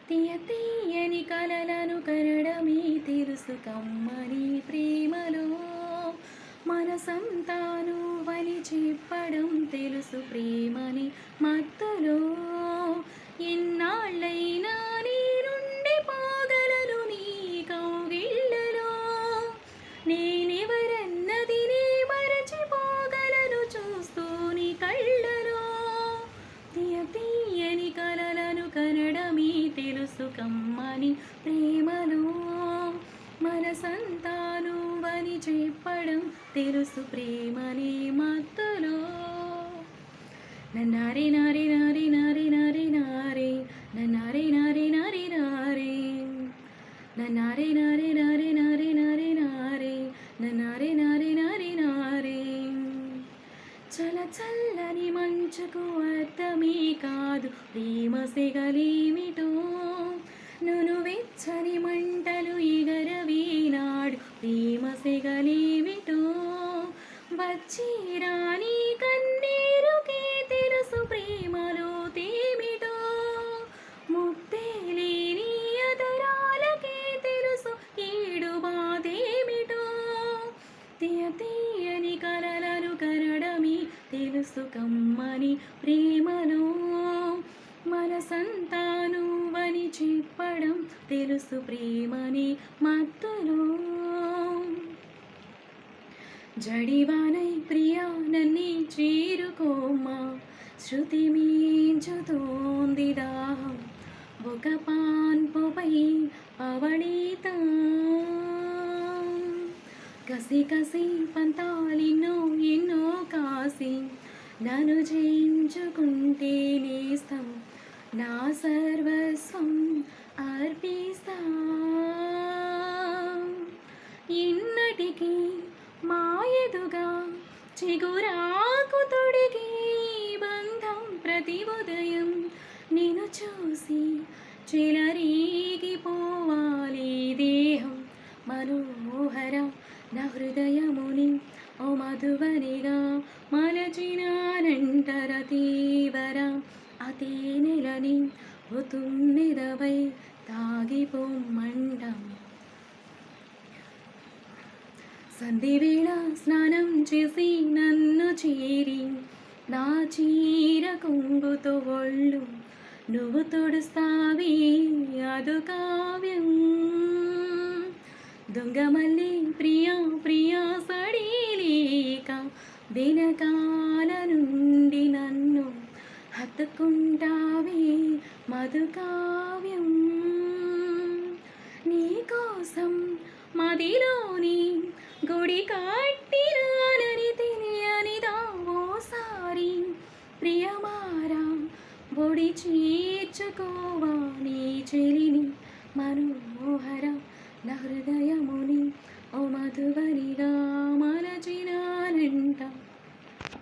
తీయ తీయని కలలను కనడమే తెలుసు కమ్మని ప్రేమలో, మనసంతాను వని చెప్పడం తెలుసు ప్రేమని మత్తులో. ఎన్నాళ్ళైనా నీ నుండి పోగలను నీ కౌగిళ్ళలో, నేనెవరన్నది నీ మరచిపోగలను చూస్తూ నీ కళ్ళలో. తీయ తీయని కలలను కనడమే తెలుసు కమ్మని ప్రేమలో, మనసంతాను వని చెప్పడం తెలుసు ప్రేమని మత్తులో. నన్నారే నారే నారే నారే నారే నారే, నన్నారే నారే నారే నారే, నన్నారే నారే నారే నారే నారే నారే, నన్నారే నారే నారే నారే. చల చల్లని మంచుకు అర్థమే కాదు ప్రేమ సెగలేమిటో, నును వెచ్చని మంటలు ఎగరవేనాడు ప్రేమ సెగలేమిటో. వచ్చి రాని కన్నీరుకే తెలుసు ప్రేమలో తేమిటో, ముద్దే లేని అదరాలకే తెలుసు ఏడు బాధేమిటో. తీయ తీయని కలలను కనడమే తెలుసు కమ్మని ప్రేమలో, మనసంతాను వని చెప్పడం తెలుసు ప్రేమని మత్తులో. జడివానై ప్రియా నన్నే చేరుకోమా, శృతి మించుతోంది దాహం, ఒక పాన్పుపై అవనీత. కసి కసి పంతాలిన్నో ఎన్నో కాసి, నన్ను జయించుకుంటే నేస్తం నా సర్వస్వం అర్పిస్తా. ఎన్నటికీ మాయదుగా చిగురాకు తొడిగి బంధం ప్రతి ఉదయం నిన్ను చూసి చెలరేగిపోవాలి దేహం. మనోహర నా హృదయముని ఓ మధువనిగా మలచినానంటర తీవర, అతే నెలని ఓ తుమ్మెదవై తాగిపోమ్మండం. సంధివేళ స్నానం చేసి నన్ను చేరి నా చీర కొంగుతో ఒళ్ళు నువ్వు తొడుస్తావే అదు కావ్యం. దొంగమల్లి ప్రియా ప్రియా సడిలేక వెనకాల నుండి నన్ను హత్తుకుంటావే మధు కావ్యం. నీకోసం మదిలోని గుడి కట్టినానని తెలియనిదా ఓసారి ప్రియమారా, ఒడి చేర్చుకోవా నీ చెలిని మనోహర.